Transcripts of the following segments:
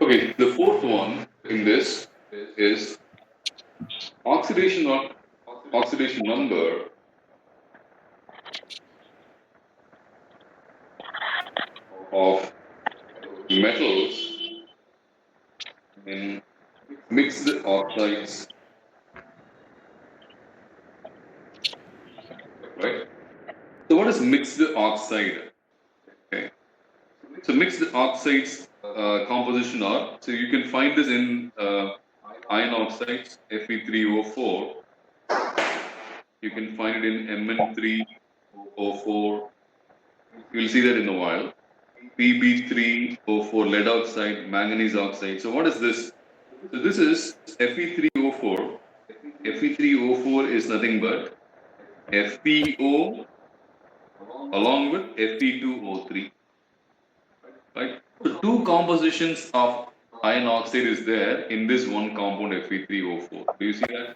Okay, the fourth one in this is oxidation or oxidation number of metals in mixed oxides, right? So what is mixed oxide? Okay, so mixed oxides composition are, so you can find this in iron oxides, Fe3O4. You can find it in Mn3O4. You'll see that in a while. Pb3O4, lead oxide, manganese oxide. So what is this? So this is Fe3O4. Fe3O4 is nothing but FeO along with Fe2O3. Right? So two compositions of iron oxide is there in this one compound Fe3O4. Do you see that?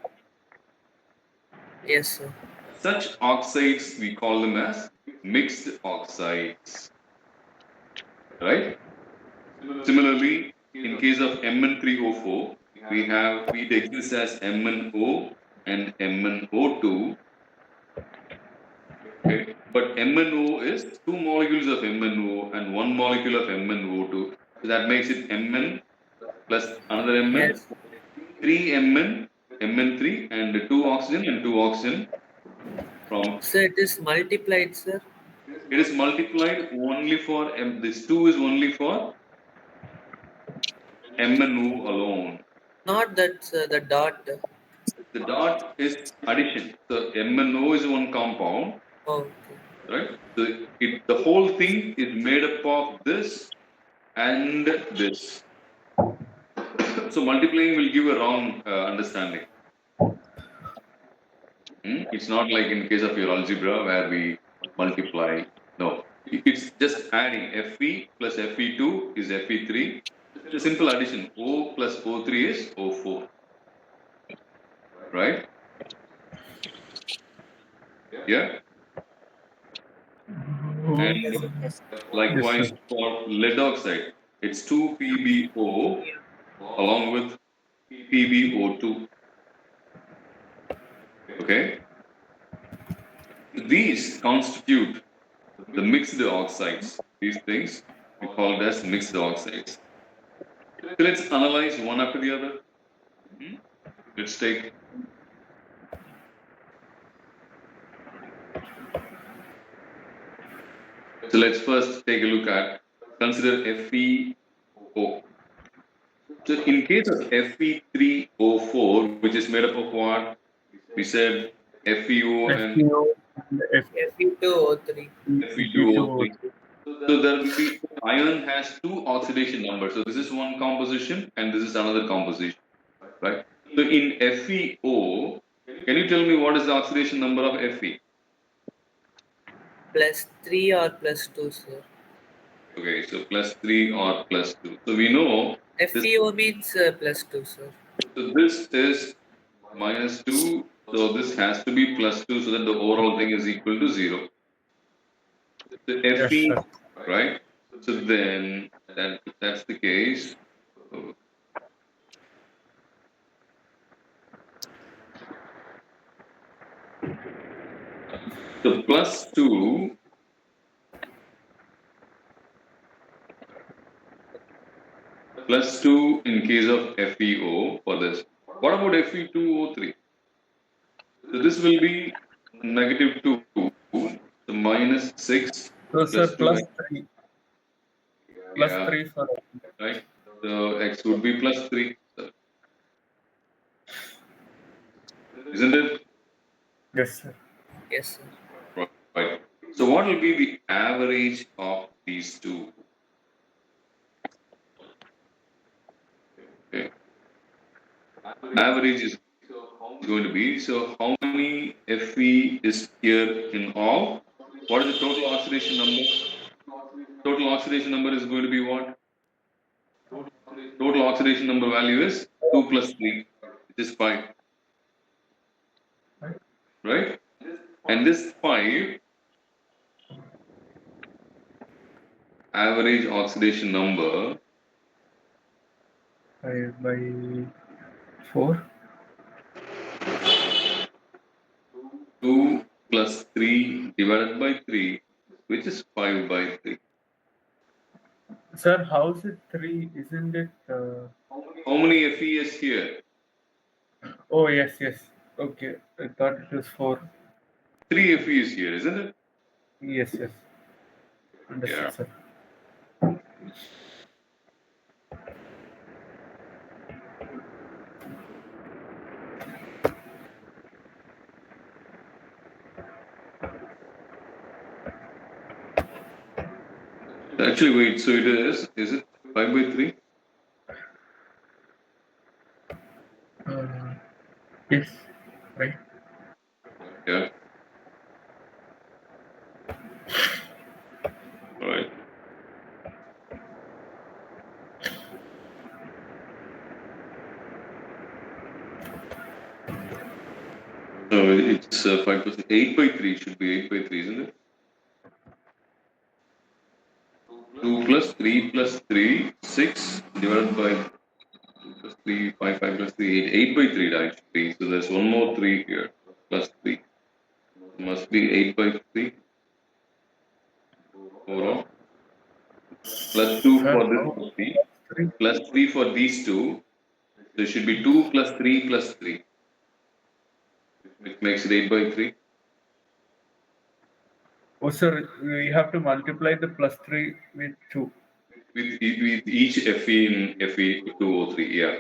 Yes, sir. Such oxides we call them as mixed oxides. Right? Similarly, in case of Mn3O4, it exists as MnO and MnO2. Okay. But MnO is two molecules of MnO and one molecule of MnO2. So that makes it Mn plus another Mn, Yes. 3 Mn, Mn3, and 2 oxygen and 2 oxygen from. So it is multiplied, sir. It is multiplied only for this 2 is only for MnO alone. Not that, sir, the dot. The dot is addition. So MnO is one compound, Okay. right? So the whole thing is made up of this and this. So multiplying will give a wrong understanding. It's not like in case of your algebra where we multiply. No, it's just adding Fe plus Fe2 is Fe3. It's a simple addition. O plus O3 is O4, right? Yeah. And likewise for lead oxide, it's 2PbO along with PbO2. Okay. These constitute the mixed oxides. These things we call as mixed oxides. So let's analyze one after the other. Let's take. So let's first take a look at, consider FeO. So in case of Fe3O4, which is made up of what? We said FeO and Fe2O3. Fe2O3. So there will be, iron has two oxidation numbers. So this is one composition and this is another composition, right? So in FeO, can you tell me what is the oxidation number of Fe? +3 or +2, sir. Okay, so +3 or +2. So we know this. FeO means +2, sir. So this is -2. So this has to be +2 so that the overall thing is equal to 0. The Fe, right? So then if that's the case, the +2 +2 in case of FeO for this. What about Fe2O3? So this will be -2. So -6 So, sir, plus 2. +3. Yeah, +3 for right. So X would be +3. Isn't it? yes, sir. Yes, sir. Right. So what will be the average of these two? Okay. Average is going to be, so how many Fe is here in all? What is the total oxidation number? Total oxidation number is going to be what? Total oxidation number value is 2 plus 3, which is 5. Right? And this 5 average oxidation number 5 by 4. 2 plus 3 divided by 3, which is 5 by 3. Sir, how is it 3? Isn't it? How many Fe is here? Oh, yes, yes. Okay, I thought it was 4. 3 Fe is here, isn't it? Yes, yes. Understood, Yeah. sir. Actually, wait, so is it 5 by 3? Yes, right. Yeah. All right. So it's 5 plus 8 by 3 should be 8 by 3, isn't it? 2 plus 3 plus 3, 6 divided by 2 plus 3, 5, 5 plus 3, 8. 8 by 3 actually. So there's one more 3 here, plus 3. Must be 8 by 3 overall. Plus 2 Sir, for how this 3. 3? Plus 3 for these two. So it should be 2 plus 3 plus 3. Which makes it 8 by 3. Oh, sir, we have to multiply the plus 3 with 2. With each Fe in Fe2O3, yeah.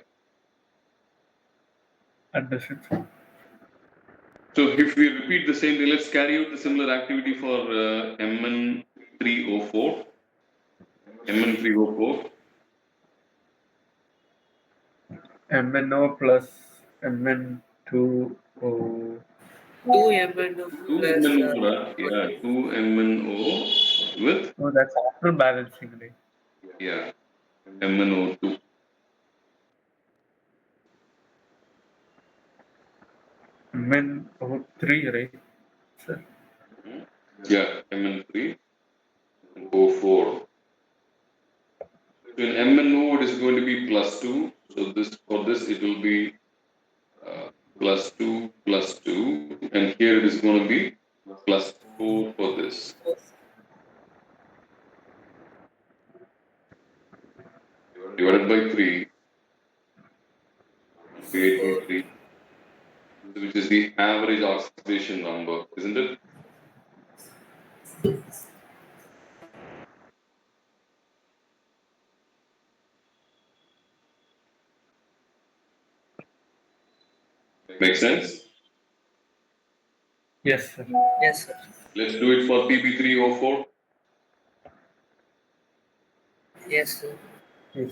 Understood, sir. So if we repeat the same thing, let's carry out the similar activity for Mn3O4. Mn3O4. MnO plus Mn2O. 2 MnO 2 plus MnO, yeah, 2 MnO with, Oh, that's after balancing, right? yeah, MnO2. MnO3, right? Sir. Yeah, Mn3O4. So in MnO, it is going to be plus 2. So this it will be plus 2 plus 2. And here it is going to be plus 4 for this. Divided by 3, 8 by 4. 3, which is the average oxidation number, isn't it? Make sense? Yes, sir. Yes, sir. Let's do it for Pb3O4. Yes, sir. Yes.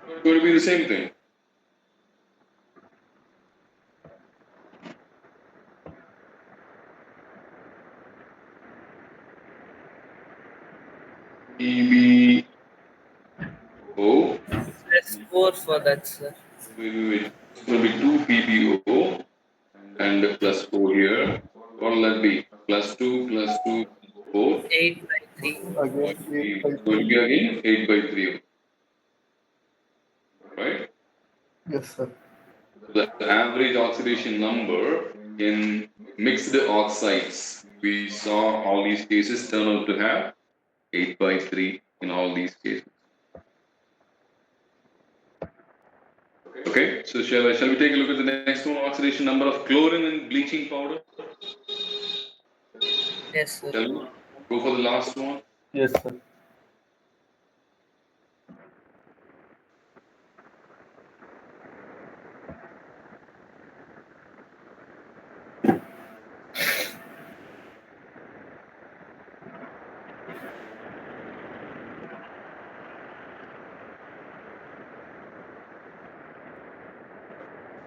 It's going to be the same thing. PbO, Plus 4 for that, sir. wait. It's going to be 2 PbO and plus 4 here. What will that be? Plus 2 plus 2, 4. 8 by 3. Again, 8 by It's going to 3. be again 8 by 3, right? Yes, sir. The average oxidation number in mixed oxides, we saw all these cases turn out to have 8 by 3 in all these cases. Okay, so shall we take a look at the next one, oxidation number of chlorine in bleaching powder? Yes, sir. Shall we go for the last one? Yes, sir.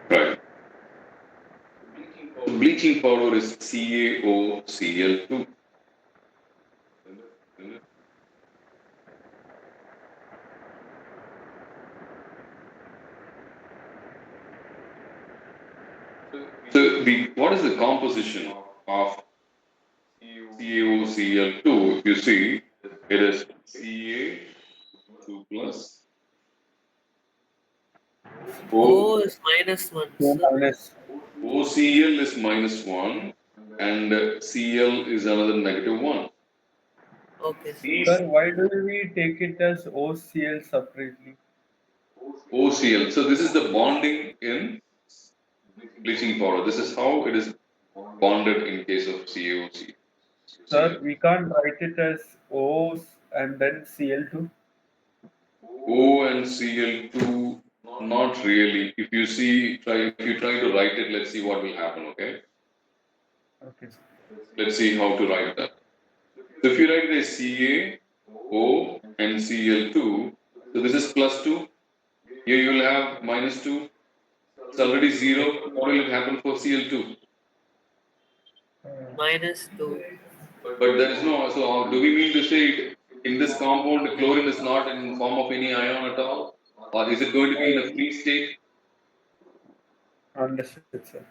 Right. Bleaching powder is CaOCl2. So what is the composition of CaOCl2? If you see, it is Ca 2 plus O is -1, O sir. minus. OCl is -1 and Cl is another -1. Okay, sir. These Sir, why do we take it as OCl separately? OCl. So this is the bonding in bleaching powder. This is how it is bonded in case of CaOC. Sir, we can't write it as O and then Cl2. O and Cl2, not really. If you try to write it, let's see what will happen, okay? Okay, sir. Let's see how to write that. So if you write it as CaO and Cl2, so this is +2. Here you will have -2. It's already 0. What will it happen for Cl2? -2. But there is no, so do we mean to say in this compound, the chlorine is not in form of any ion at all? Or is it going to be in a free state? Understood, sir.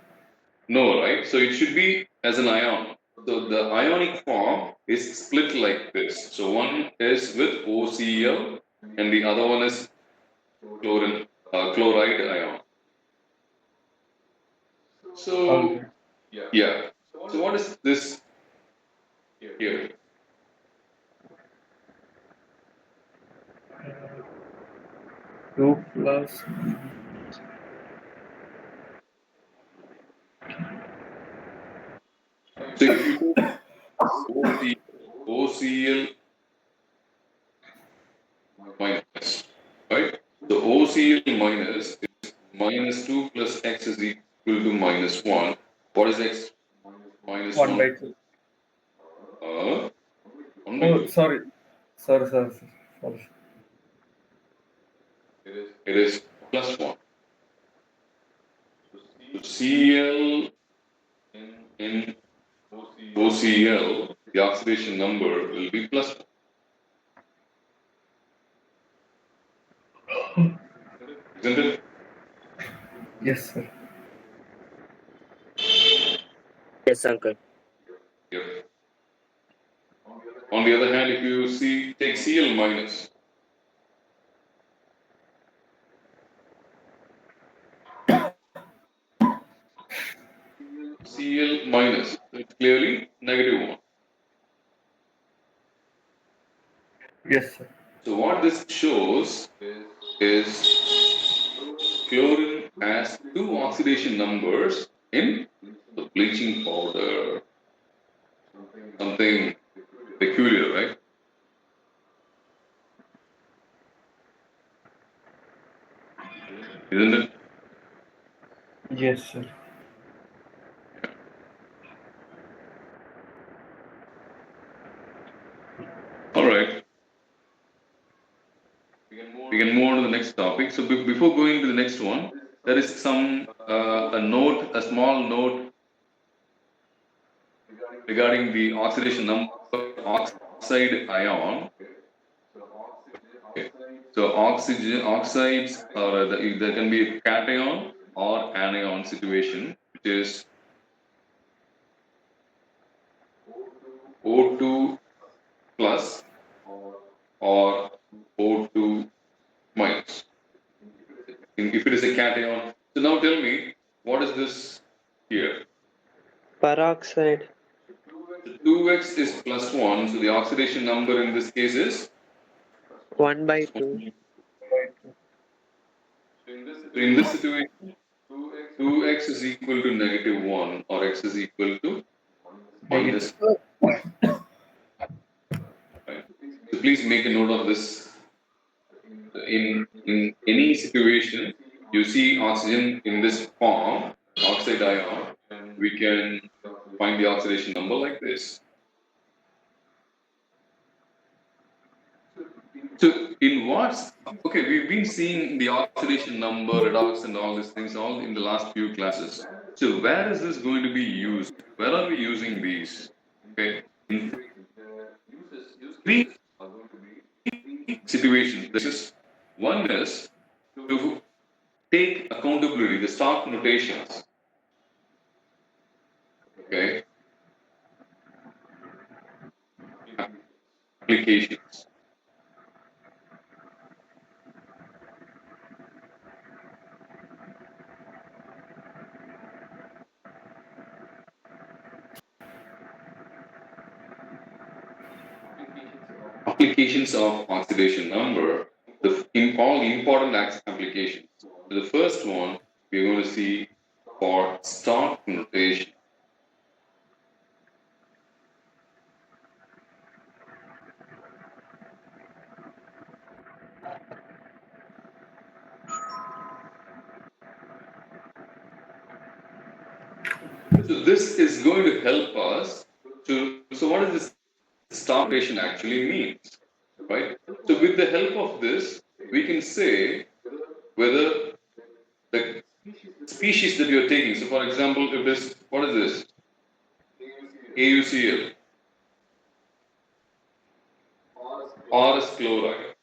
No, right? So it should be as an ion. So the ionic form is split like this. So one is with OCl and the other one is chloride ion. So Okay. yeah. So what is this here? 2 plus. So if you take OCl minus, right? So OCl minus is -2 plus x is equal to -1. What is x? 1 -1. by 2. 1 by Oh, 2. sorry. Sorry. It is +1. So Cl in OCl, the oxidation number will be +1. Isn't it? Yes, sir. Yes, uncle. Yeah. On the other hand, if you take Cl minus, Cl minus, it's clearly -1. Yes, sir. So what this shows is chlorine has two oxidation numbers in the bleaching powder. Something peculiar, right? Isn't it? Yes, sir. All right. We can move on to the next topic. So before going to the next one, there is a small note regarding the oxidation number of oxide ion. Okay. So oxides are there can be a cation or anion situation, which is O2 plus or O2 minus. If it is a cation, so now tell me what is this here? Peroxide. So 2x is +1, so the oxidation number in this case is 1 by 2. so in this situation 2x is equal to -1 or x is equal to Negative. minus, right? So please make a note of this. In any situation you see oxygen in this form, oxide ion, we can find the oxidation number like this. So in what's okay, we've been seeing the oxidation number, redox, and all these things all in the last few classes. So where is this going to be used? Where are we using these? Okay, in three situations. This is one is to take accountability, the stock notations. Okay, applications. applications of oxidation number, all important applications. So the first one we're going to see for stock notation. So this is going to help us to. So what does this stock notation actually means, right? So with the help of this, we can say whether the species that you're taking. So for example, if this, what is this? AuCl, RS chloride.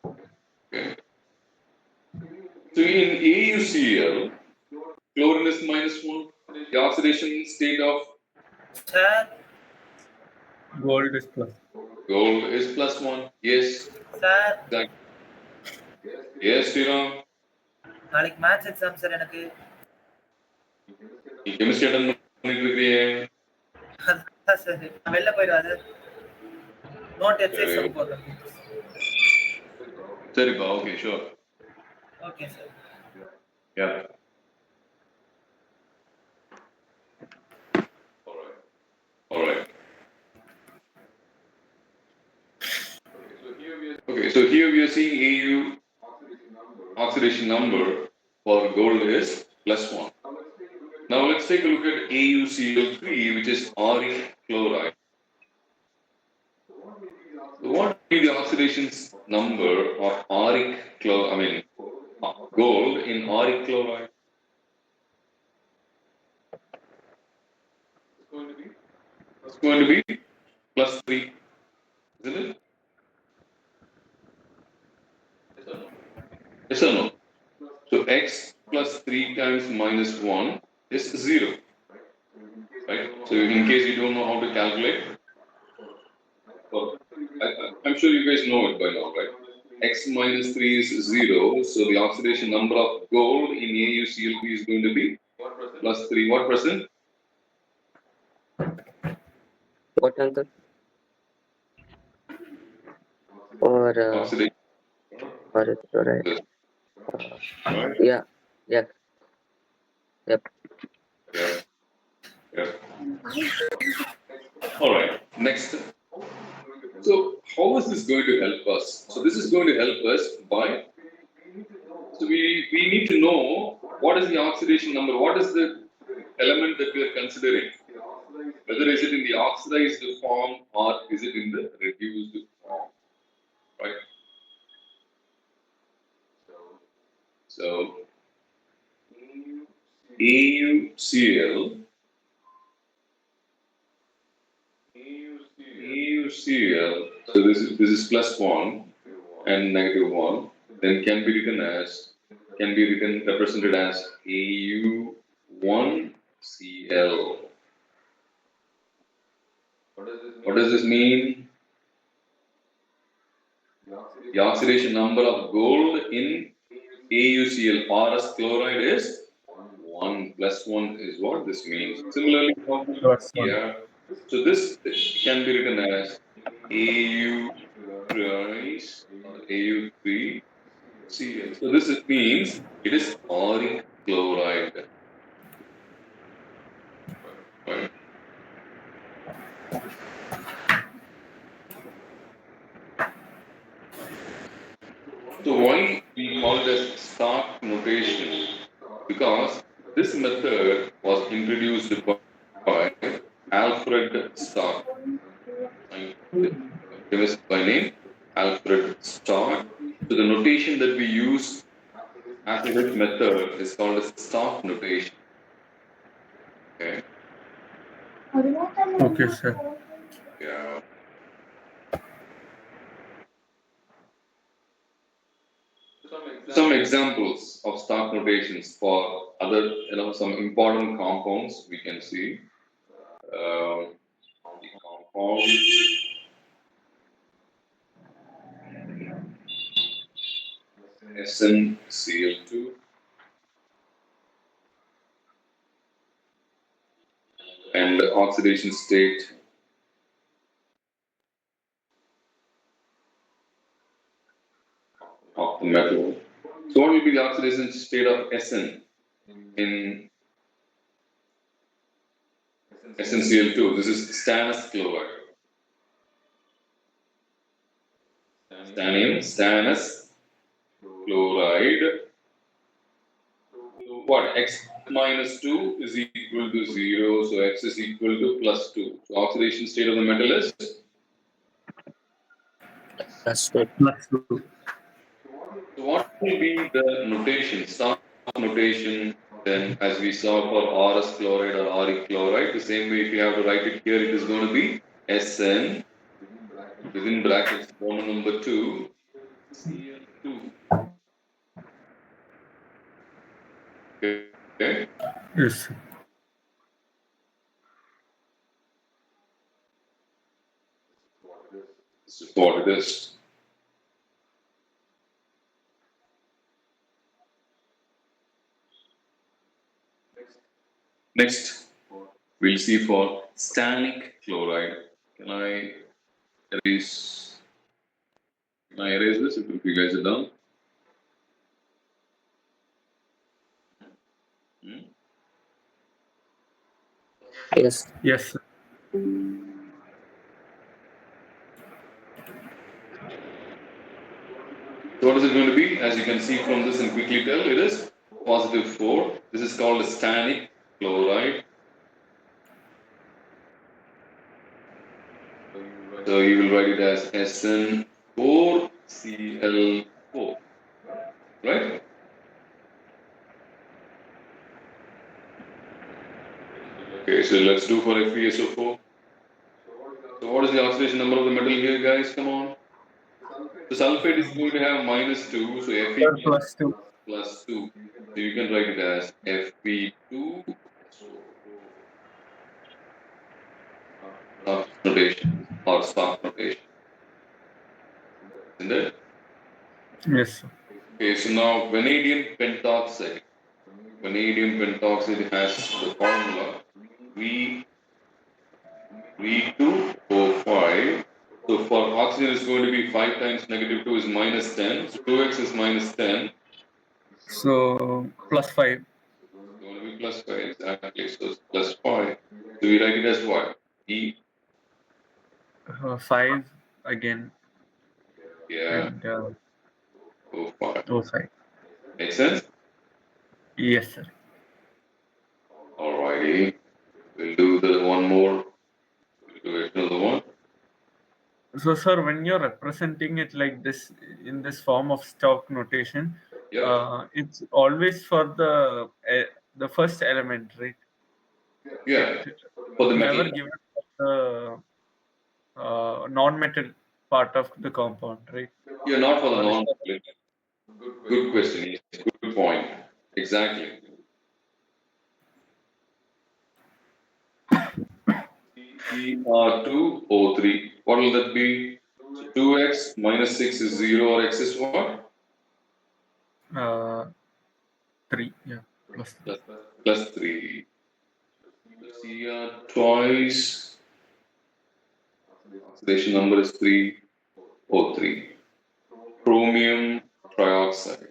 Okay. So in AuCl, chlorine is -1. The oxidation state of Sir, Gold is plus. gold is +1. Yes. sir, Exactly. Yes, Sriram. நாளைக்கு maths exam sir எனக்கு. நீ chemistry attend பண்ணிட்டு இருக்கிறியே. அதான் sir நான் வெளில போயிடுவாரு. Note exercise சரி. போதும். சரிப்பா, okay, sure. Okay sir. Yeah. All right. Okay, so here we are seeing AU oxidation number for gold is +1. Now let's take a look at AuCl3, which is auric chloride. So what will be the oxidation number of auric chloride? Gold in auric chloride? It's going to be +3, isn't it? Yes or no? So x plus 3 times -1 is 0. Right? So in case you don't know how to calculate, well, I'm sure you guys know it by now, right? X minus 3 is 0. So the oxidation number of gold in AuCl3 is going to be +3. What percent? What uncle? Or Oxidation. it's alright. Right? Yeah. Yeah. All right. Next. So how is this going to help us? So this is going to help us by. So we need to know what is the oxidation number. What is the element that we are considering? Whether is it in the oxidized form or is it in the reduced form, right? So AuCl, so this is +1 and -1, then can be represented as AU1Cl. What does this mean? The oxidation number of gold in AuCl RS chloride is 1 +1 is what this means. Similarly, yeah. So this can be written as AU thrice or AU3Cl. So this means it is auric chloride. Right. So why we call it as Stark notation? Because this method was introduced by Alfred Stark, chemist by name Alfred Stark. So the notation that we use as this method is called as Stark notation. Okay. Okay, sir. Yeah. Some examples of Stark notations for other, some important compounds we can see. The compound SnCl2 and oxidation state of the metal. So what will be the oxidation state of Sn in SnCl2? This is stannous chloride. Stannous chloride. So what? X minus 2 is equal to 0. So X is equal to plus 2. So oxidation state of the metal is. +2. +2. So what will be the notation, stock notation, then as we saw for RS chloride or Re chloride, the same way if you have to write it here, it is going to be Sn within brackets, formula number 2, Cl2. Okay? Yes. This is what it is. Next, we'll see for stannic chloride. Can I erase this if you guys are done? Yes. Yes. Sir. So what is it going to be? As you can see from this and quickly tell, it is positive 4. This is called stannic chloride. So you will write it as SN4Cl4. Right? Okay, so let's do for FeSO4. So what is the oxidation number of the metal here, guys? Come on. So sulfate is going to have -2, so Fe +2. plus 2. So you can write it as Fe2 notation or stock notation. Isn't it? Yes. Sir. Okay, so now vanadium pentoxide. Vanadium pentoxide has the formula V2O5. So for oxygen is going to be 5 times -2 is -10. So 2x is -10. So +5. It's going to be +5 exactly. So it's +5. So we write it as what? E. 5 again. Yeah. And O5. O5. Makes sense? Yes, sir. Alrighty. We'll do the one more. We'll do another one. So, sir, when you're representing it like this in this form of stock notation, Yeah. it's always for the first element, right? Yeah. It For the never metal. given for the non-metal part of the compound, right? Yeah, not for the Or is non. Good question. Yes. Good point. Exactly. Cr2O3. What will that be? So 2x minus 6 is 0 or x is what? 3, yeah, +3. Plus 3. Cr twice. Oxidation number is 3O3. Chromium trioxide.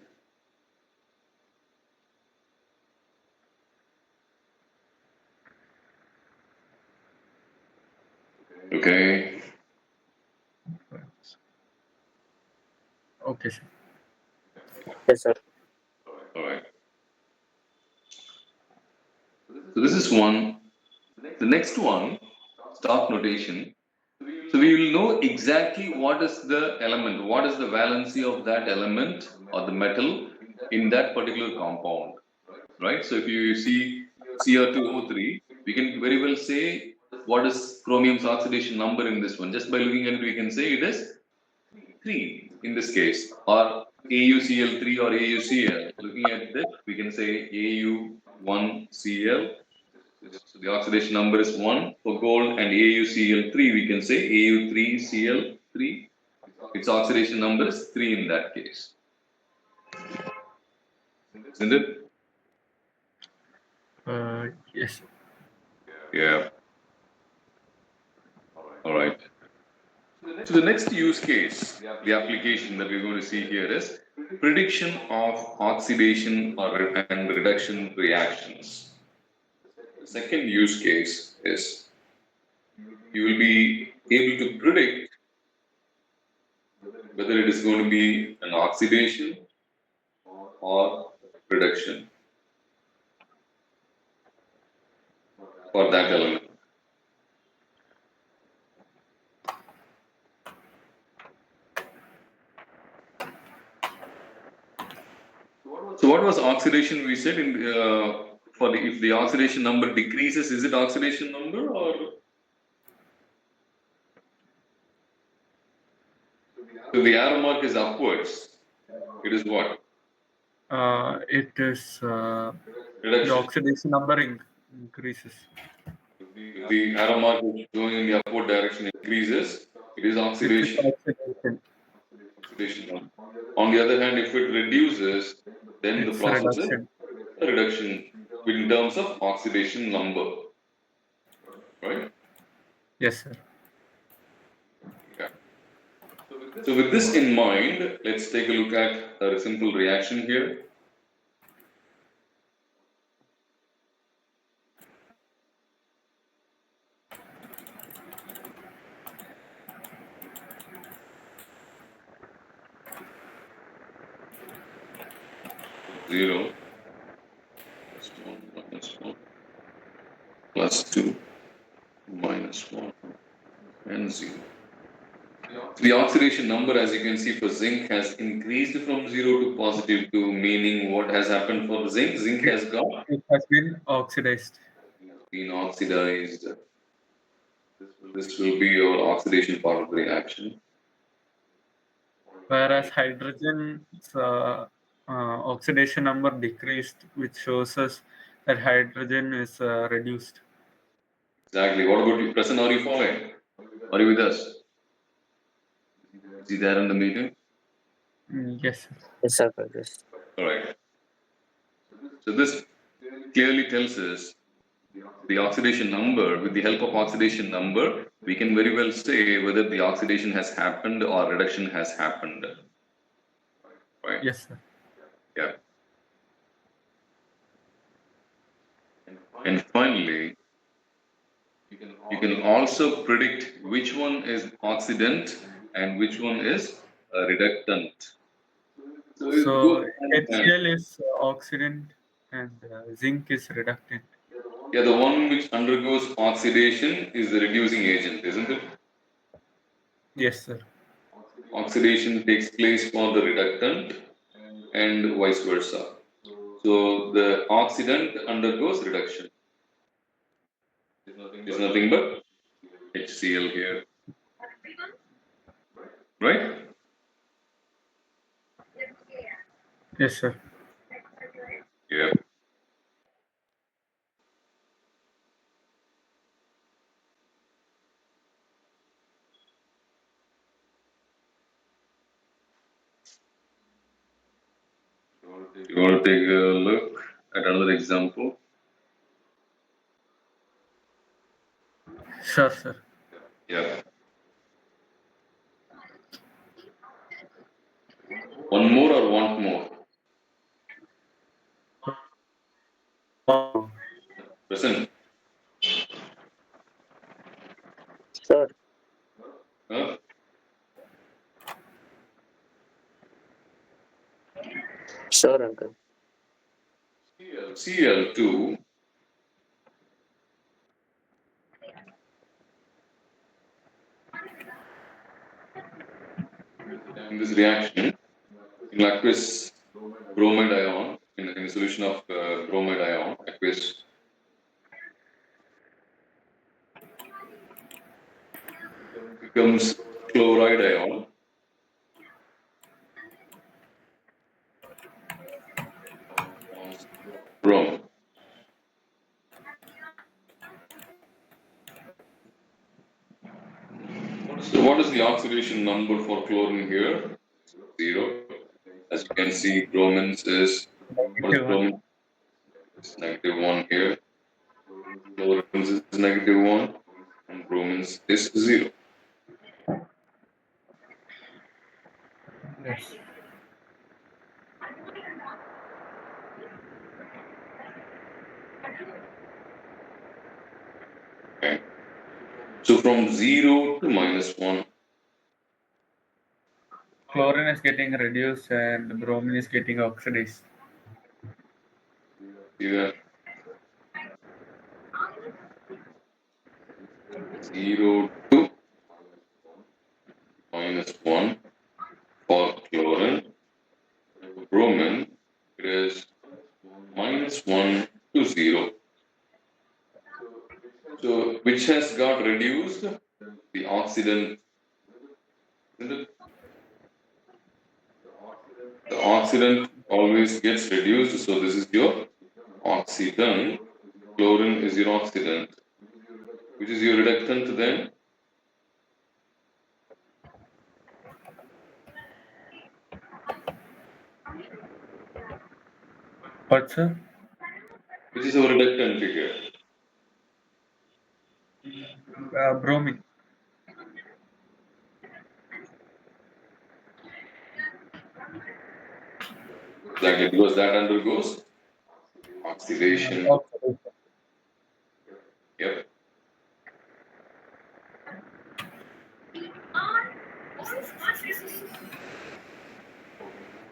Okay. Okay, sir. Yes, sir. All right. So this is one. The next one, stock notation. So we will know exactly what is the element, what is the valency of that element or the metal in that particular compound, right? So if you see Cr2O3, we can very well say what is chromium's oxidation number in this one. Just by looking at it, we can say it is 3 in this case, or AuCl3 or AuCl. Looking at this, we can say Au1Cl. So the oxidation number is 1 for gold, and AuCl3, we can say Au3Cl3. Its oxidation number is 3 in that case. Isn't it? Yes. Yeah. All right. So the next use case, the application that we're going to see here is prediction of oxidation and reduction reactions. The second use case is you will be able to predict whether it is going to be an oxidation or reduction for that element. So what was oxidation we said in for the if the oxidation number decreases, is it oxidation number or so the arrow mark is upwards? It is what? It is the Reduction. oxidation number increases. If the arrow mark is going in the upward direction increases, it is It is oxidation. oxidation. On the other hand, if it reduces, then the It's process reduction. is a reduction in terms of oxidation number, right? Yes, sir. Okay. So with this in mind, let's take a look at a simple reaction here. Zero plus one minus one plus two minus one and zero. The oxidation number, as you can see for zinc, has increased from 0 to positive 2, meaning what has happened for zinc? Zinc has It has been oxidized. been oxidized. This will be your oxidation part of the reaction. Whereas hydrogen's oxidation number decreased, which shows us that hydrogen is reduced. Exactly. What about you? Prasanna, are you following? Are you with us? Is he there in the meeting? Yes, sir. Yes, sir. Yes. All right. So this clearly tells us the oxidation number. With the help of oxidation number, we can very well say whether the oxidation has happened or reduction has happened. Right? Yes, sir. Yeah. And finally, you can also predict which one is oxidant and which one is a reductant. So it So goes hand in hand. HCl is oxidant and zinc is reductant. Yeah, the one which undergoes oxidation is the reducing agent, isn't it? Yes, sir. Oxidation takes place for the reductant and vice versa. So the oxidant undergoes reduction. It's nothing but HCl here, right? Yes, sir. Yeah. You want to take a look at another example? Sure, sir. Yeah. One more or want more? Present. Sure. Huh? Sure, uncle. Cl2 in this reaction in aqueous bromide ion in a solution of bromide ion aqueous becomes chloride ion brom. So what is the oxidation number for chlorine here? 0. As you can see, bromines is what is Negative one. bromine? It's -1 here. Chlorines is -1 and bromines is 0. Yes. Okay. So from 0 to -1. Chlorine is getting reduced and bromine is getting oxidized. Here 0 to -1 for chlorine. Bromine, it is -1 to 0. So which has got reduced? The oxidant. Isn't it? The oxidant always gets reduced, so this is your oxidant. Chlorine is your oxidant. Which is your reductant then? What, sir? Which is our reductant here? Bromine. Exactly, because that undergoes oxidation. Oxidation. Yep.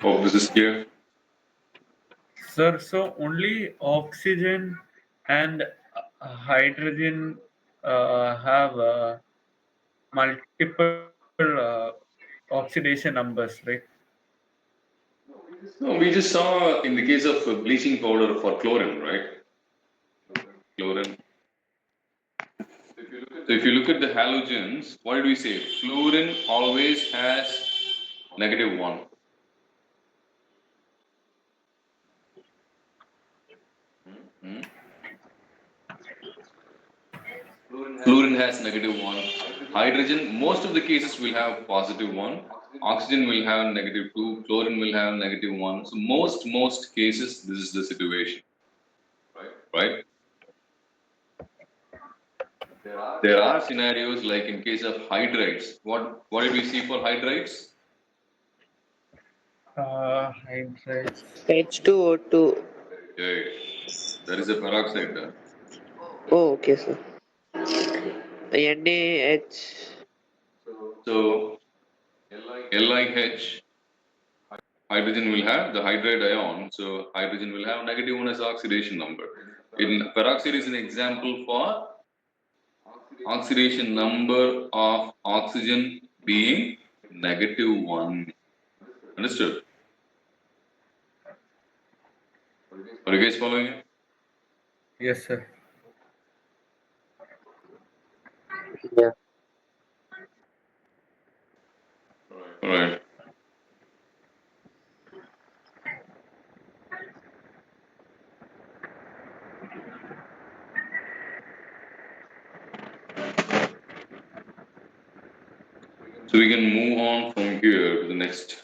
Hope this is clear. Sir, so only oxygen and hydrogen have multiple oxidation numbers, right? No, we just saw in the case of bleaching powder for chlorine, right? Chlorine. So if you look at the halogens, what did we say? Fluorine always has -1. Hmm? Fluorine has -1. Hydrogen, most of the cases will have +1. Oxygen will have -2. Chlorine will have -1. So most cases, this is the situation, right? There are scenarios like in case of hydrides. What did we see for hydrides? Hydrides. H2O2. Okay, there is a peroxide there. Oh, okay, sir. NaH. So LiH, hydrogen will have the hydride ion. So hydrogen will have -1 as oxidation number. In peroxide is an example for oxidation number of oxygen being -1. Understood? Are you guys following it? Yes, sir. Yeah. All right. So we can move on from here to the next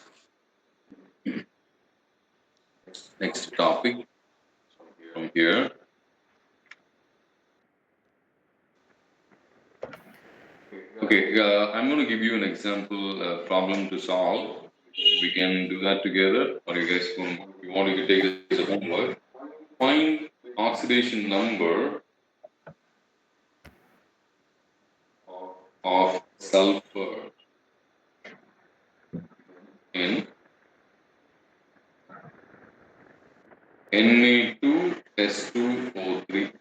topic from here. Okay, I'm going to give you an example problem to solve. We can do that together, or you guys can, if you want, you can take this as a homework. Find oxidation number of sulfur in Na2S2O3.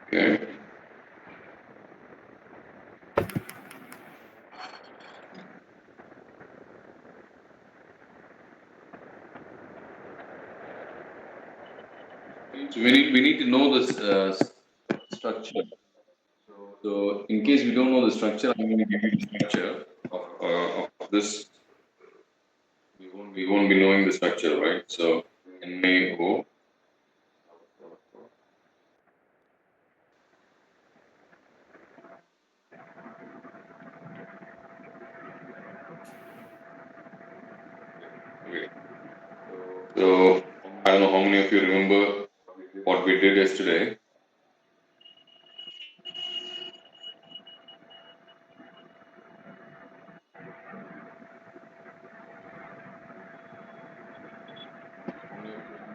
Okay. So we need to know this structure. So in case we don't know the structure, I'm going to give you the structure of this. We won't be knowing the structure, right? So NaO. So I don't know how many of you remember what we did yesterday.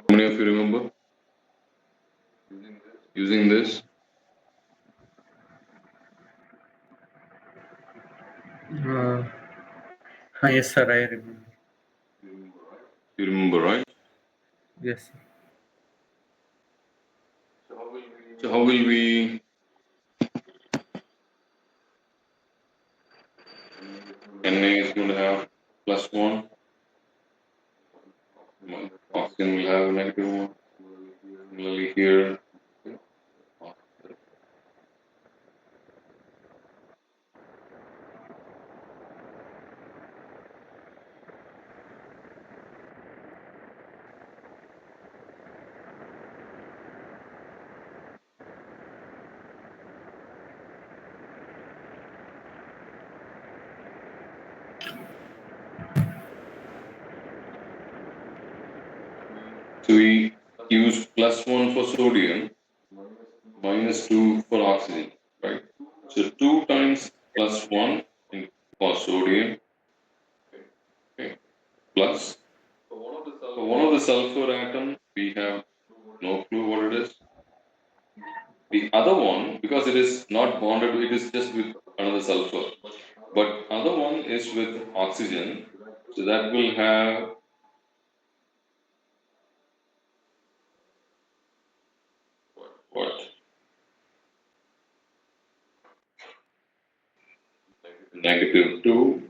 How many of you remember using this? Yes, sir, I remember. You remember, right? Yes, sir. So how will we? Na is going to have +1. Oxygen will have -1. Similarly here. So we use +1 for sodium, -2 for oxygen, right? So 2 times +1 for sodium, okay, plus. So one of the sulfur atom, we have no clue what it is. The other one, because it is not bonded, it is just with another sulfur. But other one is with oxygen, so that will have what? -2.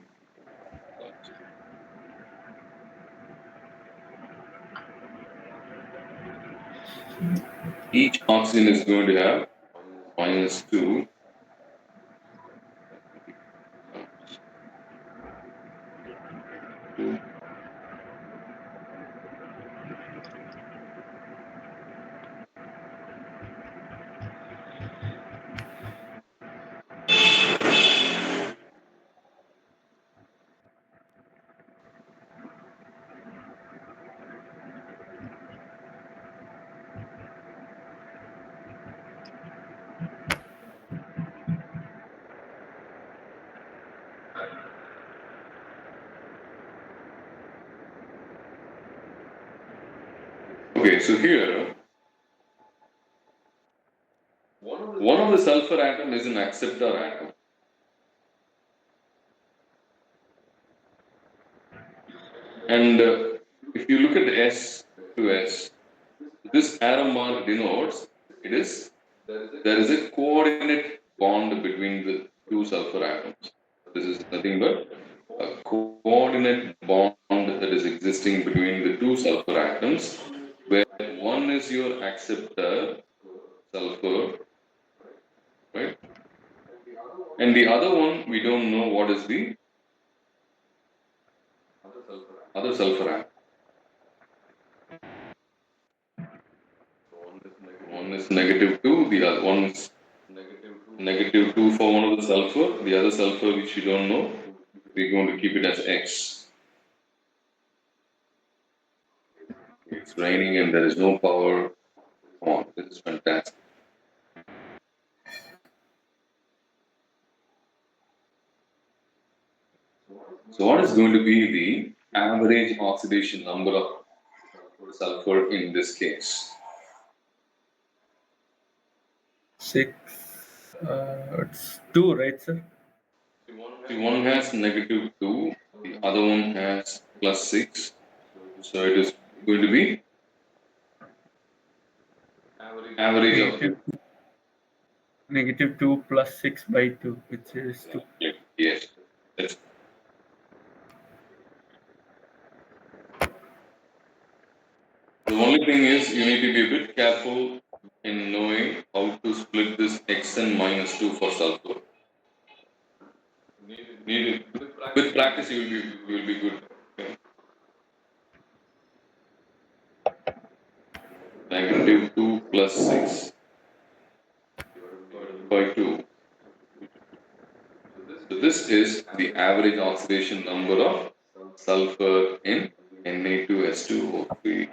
Each oxygen is going to have -2. Okay, so here, one of the sulfur atom is an acceptor atom. And if you look at the S to S, this arrow mark denotes there is a coordinate bond between the two sulfur atoms. This is nothing but a coordinate bond that is existing between the two sulfur atoms, where one is your acceptor sulfur, right? And the other one, we don't know what is the other sulfur atom. One is -2, the other one is -2 for one of the sulfur, the other sulfur which you don't know, we're going to keep it as X. It's raining and there is no power. Come on, this is fantastic. So what is going to be the average oxidation number of sulfur in this case? 6. It's 2, right, sir? The one has -2, the other one has +6. So it is going to be average of -2 plus 6 by 2, which is 2. yes. That's the only thing is you need to be a bit careful in knowing how to split this Xn -2 for sulfur. With practice you will be good. Okay. -2 plus 6 by 2. So this is the average oxidation number of sulfur in Na2S2O3.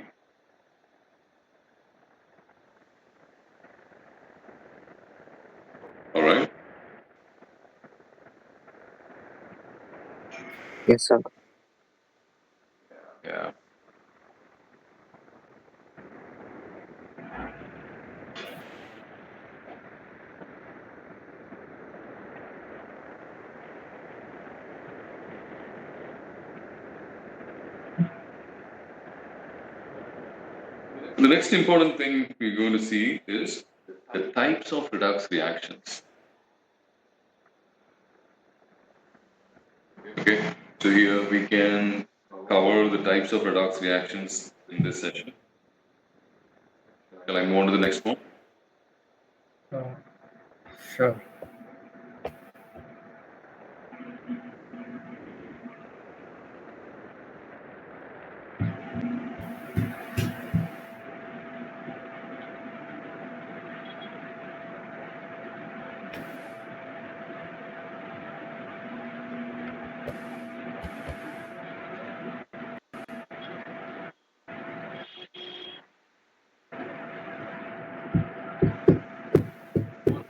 All right. Yes, sir. Yeah. The next important thing we're going to see is the types of redox reactions. Okay, so here we can cover the types of redox reactions in this session. Shall I move on to the next one? Sure.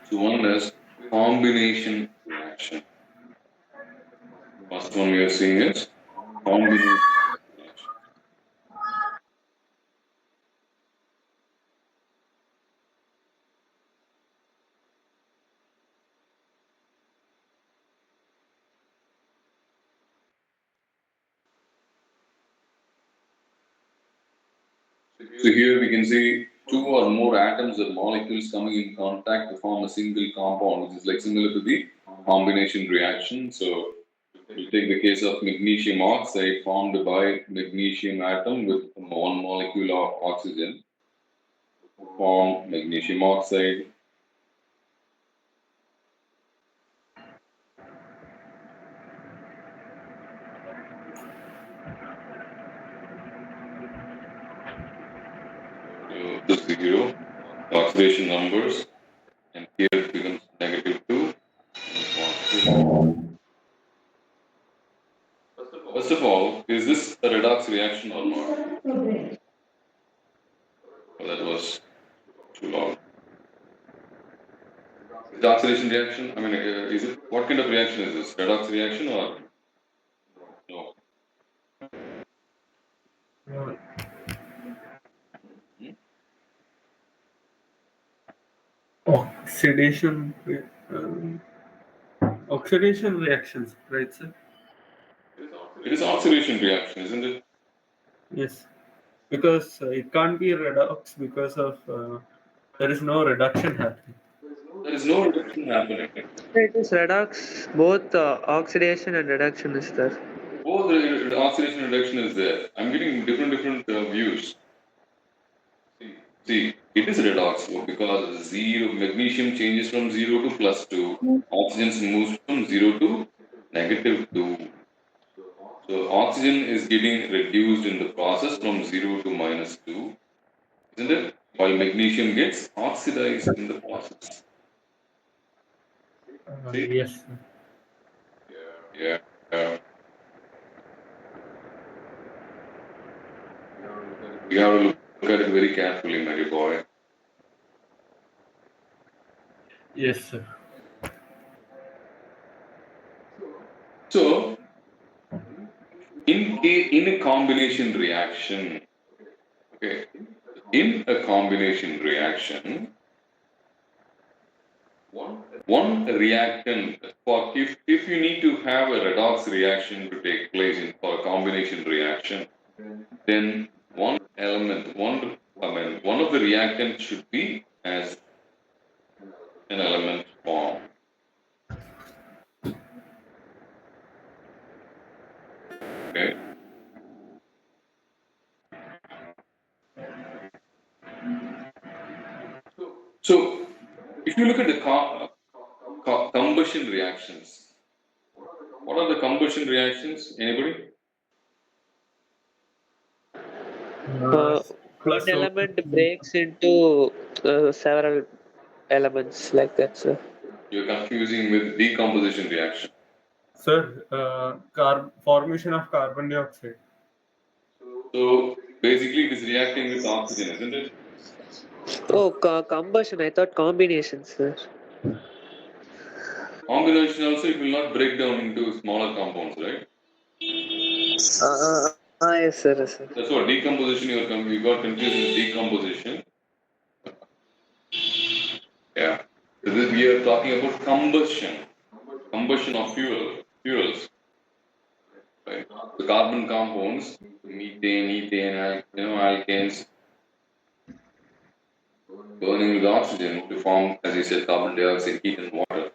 So one is combination reaction. First one we are seeing is combination reaction. So here we can see two or more atoms or molecules coming in contact to form a single compound, which is like similar to the combination reaction. So we'll take the case of magnesium oxide formed by magnesium atom with one molecule of oxygen. Form magnesium oxide. So this is 0, the oxidation numbers, and here it becomes -2. First of all, is this a redox reaction or not? Well, that was too long. The oxidation reaction, I mean, is it, what kind of reaction is this? Redox reaction or no? Oxidation, oxidation reactions, right, sir? It is oxidation reaction, isn't it? Yes, because it can't be redox because of there is no reduction happening. There is no reduction happening. It is redox. Both oxidation and reduction is there. Both the oxidation and reduction is there. I'm getting different views. See, it is redox because zero magnesium changes from 0 to +2. Oxygen moves from 0 to -2. So oxygen is getting reduced in the process from 0 to -2, isn't it? While magnesium gets oxidized in the process. See? Yes, sir. Yeah. You have to look at it very carefully, my dear boy. Yes, sir. So, in a combination reaction, okay, in a combination reaction, one reactant for if you need to have a redox reaction to take place in for a combination reaction, then one element, one of the reactants should be as an element form. Okay. So, if you look at the combustion reactions, what are the combustion reactions? Anybody? One element breaks into several elements like that, sir. You're confusing with decomposition reaction. Sir, formation of carbon dioxide. So basically, it is reacting with oxygen, isn't it? Oh, combustion. I thought combination, sir. Combination also, it will not break down into smaller compounds, right? Yes, sir. Yes, sir. That's what decomposition. You got confused with decomposition. Yeah. So this, we are talking about combustion of fuels. Right. The carbon compounds, methane, ethane, alkanes, burning with oxygen to form, as you said, carbon dioxide, heat, and water.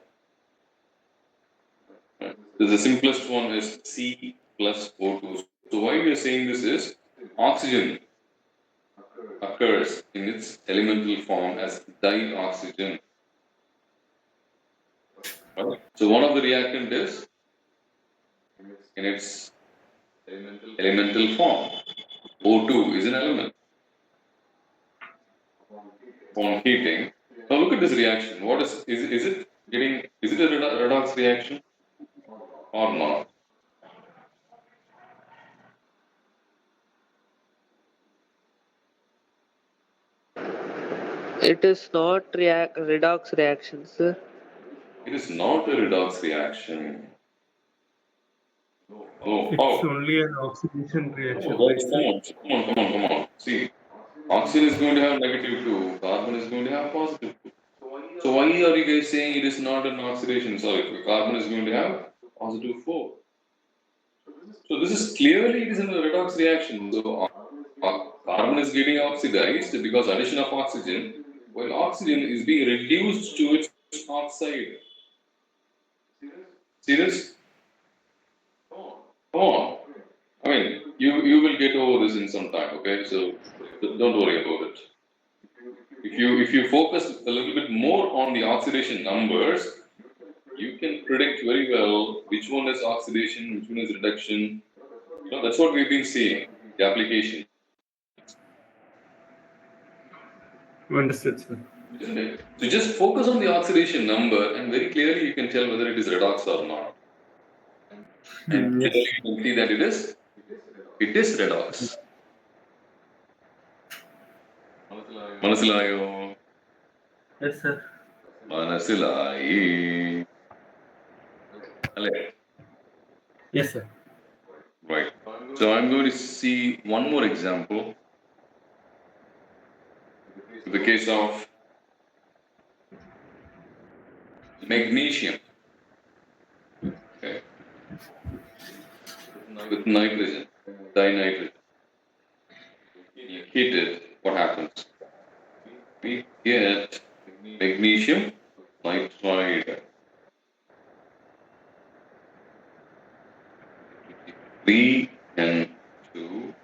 Right. So the simplest one is C plus O2. So why we are saying this is oxygen occurs in its elemental form as dioxygen. Right. So one of the reactant is in its elemental form. O2 is an element upon heating. Now look at this reaction. What is it getting? Is it a redox reaction or not? It is not redox reaction, sir. It is not a redox reaction. Oh, It's only an oxidation reaction, oh, right, guys, sir? come on. See, oxygen is going to have negative 2, carbon is going to have positive 2. So why are you guys saying it is not an oxidation? Sorry, carbon is going to have positive 4. So this is clearly it is a redox reaction. So carbon is getting oxidized because addition of oxygen, while oxygen is being reduced to its oxide. See this? Come on. I mean, you will get over this in some time, okay? So don't worry about it. If you focus a little bit more on the oxidation numbers, you can predict very well which one is oxidation, which one is reduction. That's what we've been seeing, the application. Understood, sir. Isn't it? So just focus on the oxidation number and very clearly you can tell whether it is redox or not. And Yes. clearly you can see that it is redox. മനസ്സിലായോ? Yes, sir. മനസ്സിലായി. അല്ലേ? Yes, sir. Right. So I'm going to see one more example. In the case of magnesium, okay, with nitrogen, dinitrogen. You heat it, what happens? We get magnesium nitride. 3 and 2.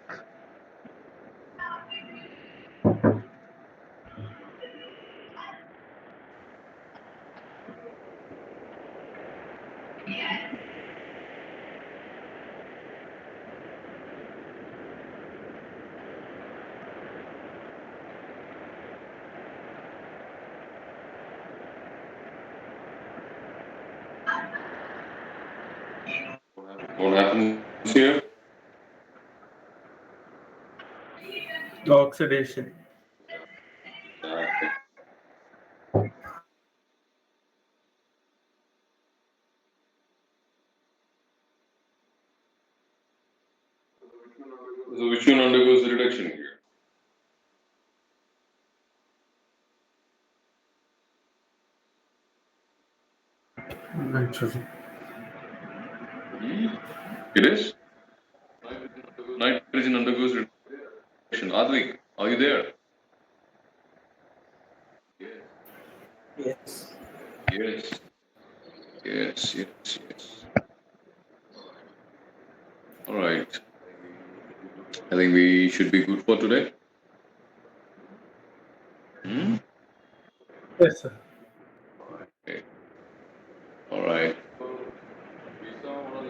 What happens here? Oxidation. Exactly. So which one undergoes the reduction here? Nitrogen. It is. Nitrogen undergoes reduction. Advik, are you there? Yes. Yes. Yes. All right. I think we should be good for today. Yes, sir. Okay. All right.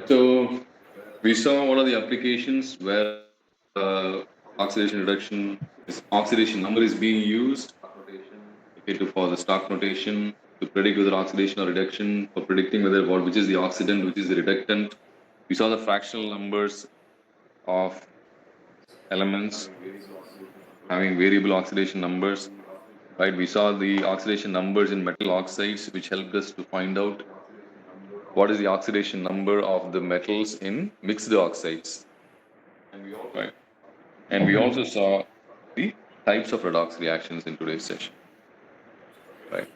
So we saw what are the applications where oxidation reduction, oxidation number is being used. Okay, for the stock notation to predict whether oxidation or reduction, for predicting which is the oxidant, which is the reductant. We saw the fractional numbers of elements having variable oxidation numbers, right? We saw the oxidation numbers in metal oxides, which helped us to find out what is the oxidation number of the metals in mixed oxides, right? And we also saw the types of redox reactions in today's session, right?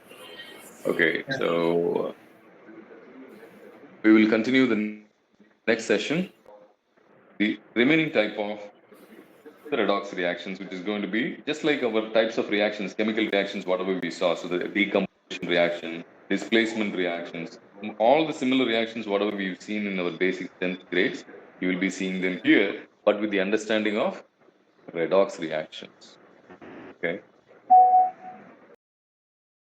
Okay, so we will continue the next session, the remaining type of the redox reactions, which is going to be just like our types of reactions, chemical reactions, whatever we saw. So the decomposition reaction, displacement reactions, all the similar reactions, whatever we've seen in our basic 10th grades, you will be seeing them here, but with the understanding of redox reactions. Okay.